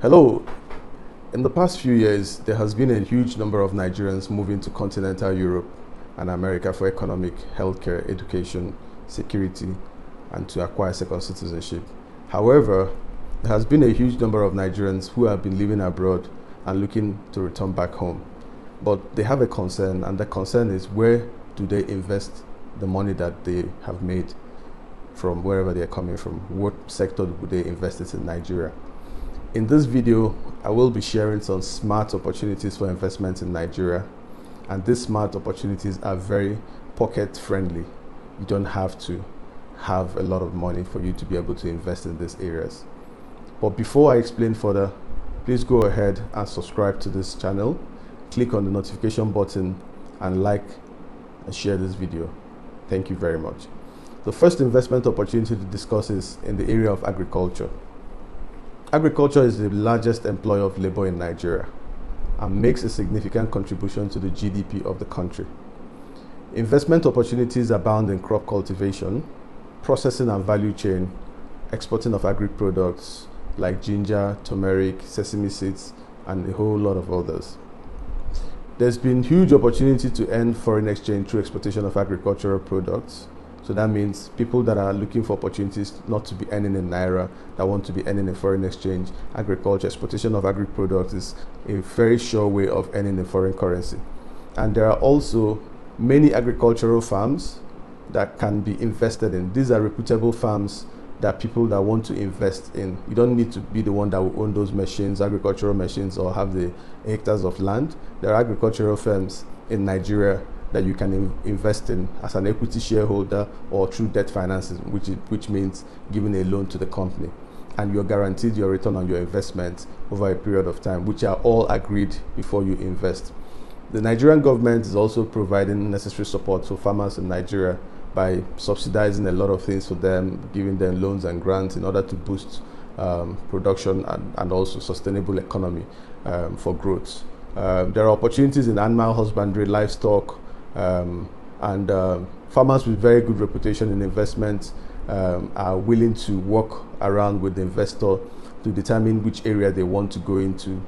Hello. In the past few years, there has been a huge number of Nigerians moving to continental Europe and America for economic, healthcare, education, security, and to acquire second citizenship. However, there has been a huge number of Nigerians who have been living abroad and looking to return back home. But they have a concern, and the concern is, where do they invest the money that they have made from wherever they are coming from? What sector would they invest it in Nigeria? In this video, I will be sharing some smart opportunities for investment in Nigeria, and these smart opportunities are very pocket friendly. You don't have to have a lot of money for you to be able to invest in these areas. But before I explain further, please go ahead and subscribe to this channel, click on the notification button, and like and share this video. Thank you very much. The first investment opportunity to discuss is in the area of agriculture. Agriculture is the largest employer of labor in Nigeria and makes a significant contribution to the GDP of the country. Investment opportunities abound in crop cultivation, processing and value chain, exporting of agri-products like ginger, turmeric, sesame seeds, and a whole lot of others. There's been huge opportunity to earn foreign exchange through exportation of agricultural products. So that means people that are looking for opportunities not to be earning in Naira, that want to be earning in foreign exchange, agriculture, exportation of agri-products is a very sure way of earning in foreign currency. And there are also many agricultural farms that can be invested in. These are reputable farms that people that want to invest in. You don't need to be the one that will own those machines, agricultural machines, or have the hectares of land. There are agricultural firms in Nigeria that you can invest in as an equity shareholder or through debt financing, which means giving a loan to the company. And you're guaranteed your return on your investment over a period of time, which are all agreed before you invest. The Nigerian government is also providing necessary support to farmers in Nigeria by subsidizing a lot of things for them, giving them loans and grants in order to boost production and also sustainable economy for growth. There are opportunities in animal husbandry, livestock, and farmers with very good reputation in investment are willing to work around with the investor to determine which area they want to go into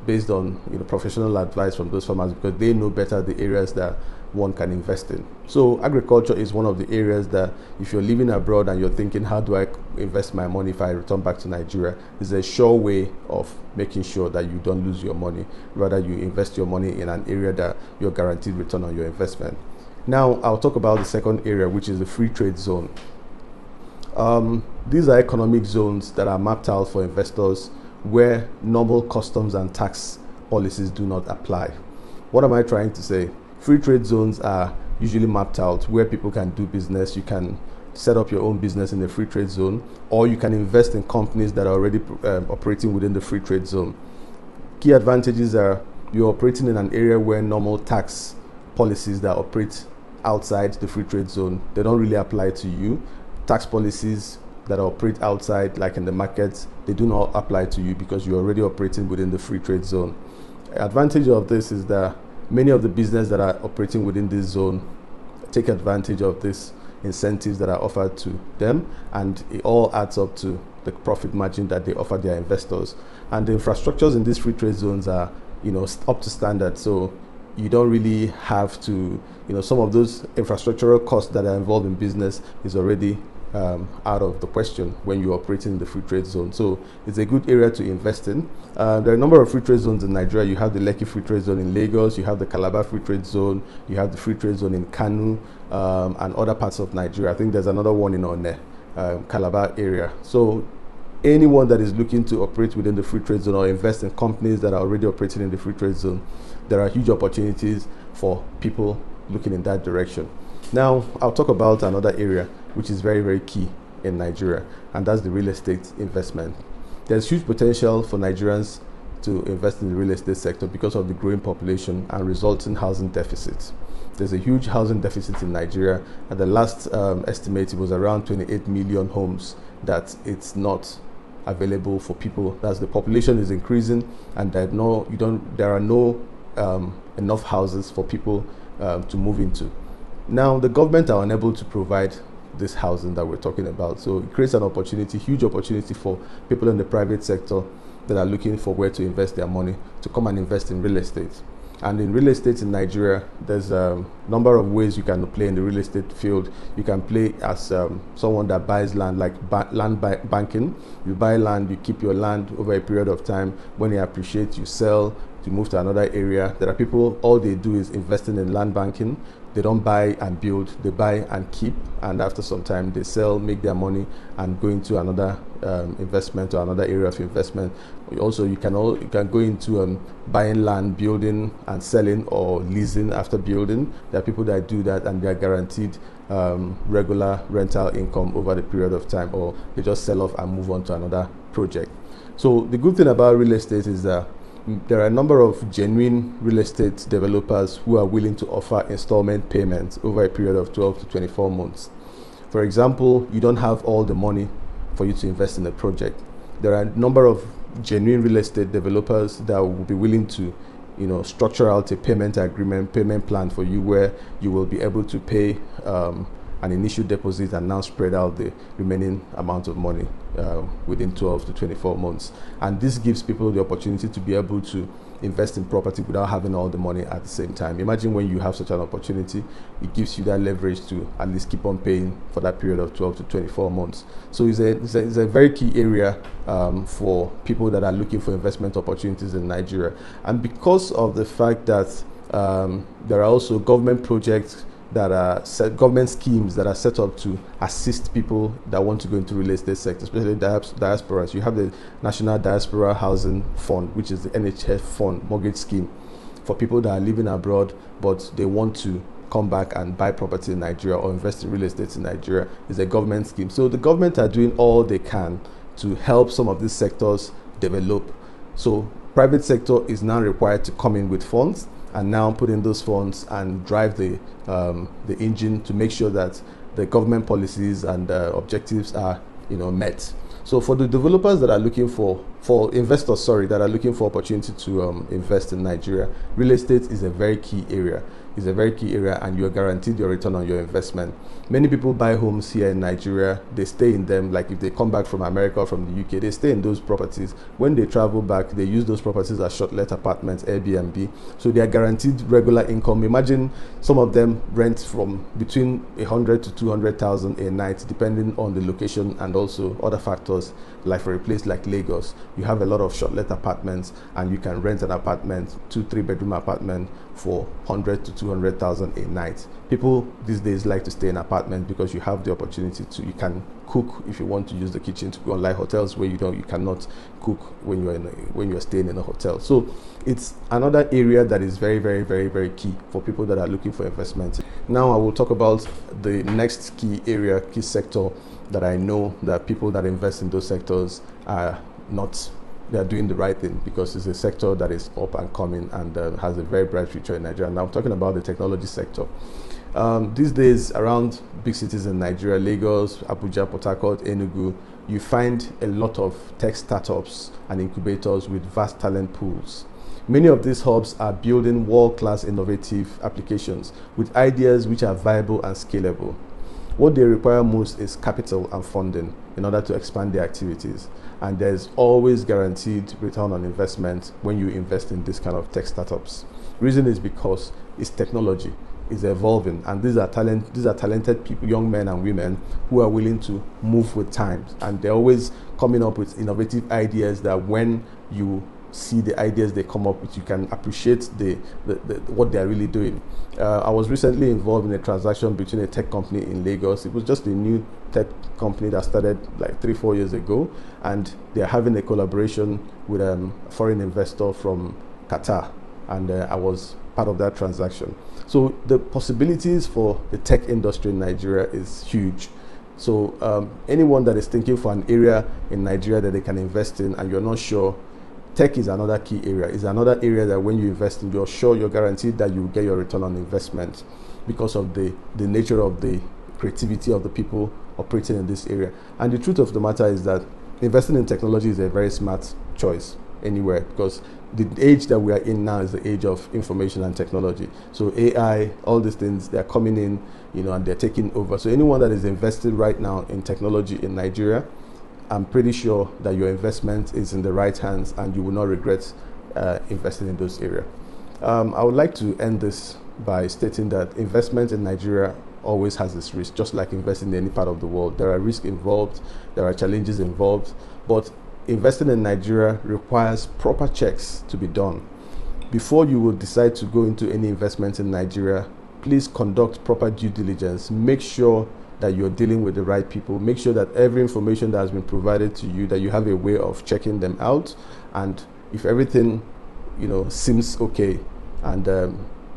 based on professional advice from those farmers, because they know better the areas that one can invest in. So agriculture is one of the areas that, if you're living abroad and you're thinking, how do I invest my money if I return back to Nigeria, is a sure way of making sure that you don't lose your money. Rather, you invest your money in an area that you're guaranteed return on your investment. Now, I'll talk about the second area, which is the free trade zone. These are economic zones that are mapped out for investors where normal customs and tax policies do not apply. What am I trying to say? Free trade zones are usually mapped out where people can do business. You can set up your own business in the free trade zone, or you can invest in companies that are already operating within the free trade zone. Key advantages are you're operating in an area where normal tax policies that operate outside the free trade zone, they don't really apply to you. Tax policies that operate outside, like in the markets, they do not apply to you because you're already operating within the free trade zone. Advantage of this is that many of the businesses that are operating within this zone take advantage of these incentives that are offered to them, and it all adds up to the profit margin that they offer their investors. And the infrastructures in these free trade zones are up to standard, so you don't really have to, some of those infrastructural costs that are involved in business is already out of the question when you're operating in the free trade zone. So it's a good area to invest in. There are a number of free trade zones in Nigeria. You have the Lekki Free Trade Zone in Lagos, you have the Calabar Free Trade Zone, you have the Free Trade Zone in Kanu, and other parts of Nigeria. I think there's another one in One, Calabar area. So anyone that is looking to operate within the free trade zone or invest in companies that are already operating in the free trade zone, there are huge opportunities for people looking in that direction. Now, I'll talk about another area which is very, very key in Nigeria, and that's the real estate investment. There's huge potential for Nigerians to invest in the real estate sector because of the growing population and resulting housing deficits. There's a huge housing deficit in Nigeria. At the last estimate, it was around 28 million homes that it's not available for people. That's the population is increasing, and there are no enough houses for people to move into. Now, the government are unable to provide this housing that we're talking about, so it creates an opportunity, huge opportunity for people in the private sector that are looking for where to invest their money to come and invest in real estate. And in real estate in Nigeria, there's a number of ways you can play in the real estate field. You can play as someone that buys land, like banking. You buy land, you keep your land over a period of time. When you appreciate, you sell, you move to another area. There are people, all they do is investing in land banking. They don't buy and build, they buy and keep, and after some time they sell, make their money, and go into another investment or another area of investment. Also, you can go into buying land, building and selling, or leasing after building. There are people that do that, and they are guaranteed regular rental income over the period of time, or they just sell off and move on to another project. So the good thing about real estate is that there are a number of genuine real estate developers who are willing to offer installment payments over a period of 12 to 24 months. For example, you don't have all the money for you to invest in a project. There are a number of genuine real estate developers that will be willing to, structure out a payment agreement, payment plan for you, where you will be able to pay an initial deposit and now spread out the remaining amount of money within 12 to 24 months. And this gives people the opportunity to be able to invest in property without having all the money at the same time. Imagine when you have such an opportunity, it gives you that leverage to at least keep on paying for that period of 12 to 24 months. So it's a very key area for people that are looking for investment opportunities in Nigeria. And because of the fact that there are also government projects that are government schemes that are set up to assist people that want to go into real estate sector, especially diasporas. You have the National Diaspora Housing Fund, which is the NHF fund mortgage scheme for people that are living abroad but they want to come back and buy property in Nigeria or invest in real estate in Nigeria. Is a government scheme. So the government are doing all they can to help some of these sectors develop. So private sector is now required to come in with funds and now put in those funds and drive the engine to make sure that the government policies and objectives are met. So for the developers that are looking for investors, that are looking for opportunity to invest in Nigeria, real estate is a very key area. It's a very key area, and you are guaranteed your return on your investment. Many people buy homes here in Nigeria, they stay in them. Like if they come back from America or from the UK, they stay in those properties. When they travel back, they use those properties as short-let apartments, Airbnb. So they are guaranteed regular income. Imagine some of them rent from between 100 to 200,000 a night, depending on the location and also other factors. Like for a place like Lagos, you have a lot of short-let apartments, and you can rent an apartment, 2-3 bedroom apartment, for 100 to 200,000 a night. People these days like to stay in apartments because you have the opportunity to, you can cook if you want to use the kitchen, to go, unlike hotels where you cannot cook when you're staying in a hotel. So it's another area that is very, very, very, very key for people that are looking for investment. Now I will talk about the next key area, key sector that I know that people that invest in those sectors are not, they are doing the right thing, because it's a sector that is up and coming and has a very bright future in Nigeria. Now I'm talking about the technology sector. These days, around big cities in Nigeria, Lagos, Abuja, Port Harcourt, Enugu, you find a lot of tech startups and incubators with vast talent pools. Many of these hubs are building world-class innovative applications with ideas which are viable and scalable. What they require most is capital and funding in order to expand their activities. And there's always guaranteed return on investment when you invest in this kind of tech startups. Reason is because it's technology, is evolving, and these are talented people, young men and women, who are willing to move with times, and they're always coming up with innovative ideas that when you see the ideas they come up with, you can appreciate what they're really doing. I was recently involved in a transaction between a tech company in Lagos. It was just a new tech company that started like 3-4 years ago, and they're having a collaboration with a foreign investor from Qatar, and I was part of that transaction. So the possibilities for the tech industry in Nigeria is huge. So anyone that is thinking for an area in Nigeria that they can invest in and you're not sure, tech is another key area. It's another area that when you invest in, you're sure, you're guaranteed that you will get your return on investment because of the nature of the creativity of the people operating in this area. And the truth of the matter is that investing in technology is a very smart choice anywhere, because the age that we are in now is the age of information and technology. So AI, all these things, they're coming in, and they're taking over. So anyone that is invested right now in technology in Nigeria, I'm pretty sure that your investment is in the right hands and you will not regret investing in those areas. I would like to end this by stating that investment in Nigeria always has its risk, just like investing in any part of the world. There are risks involved, there are challenges involved, but investing in Nigeria requires proper checks to be done. Before you will decide to go into any investment in Nigeria, please conduct proper due diligence. Make sure that you're dealing with the right people. Make sure that every information that has been provided to you, that you have a way of checking them out. And if everything, seems okay, and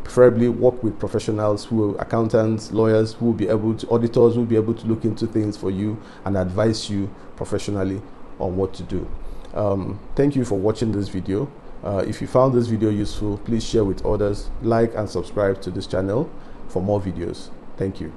preferably work with professionals accountants, lawyers who will be able to, auditors who will be able to look into things for you and advise you professionally on what to do. Thank you for watching this video. If you found this video useful, please share with others, like and subscribe to this channel for more videos. Thank you.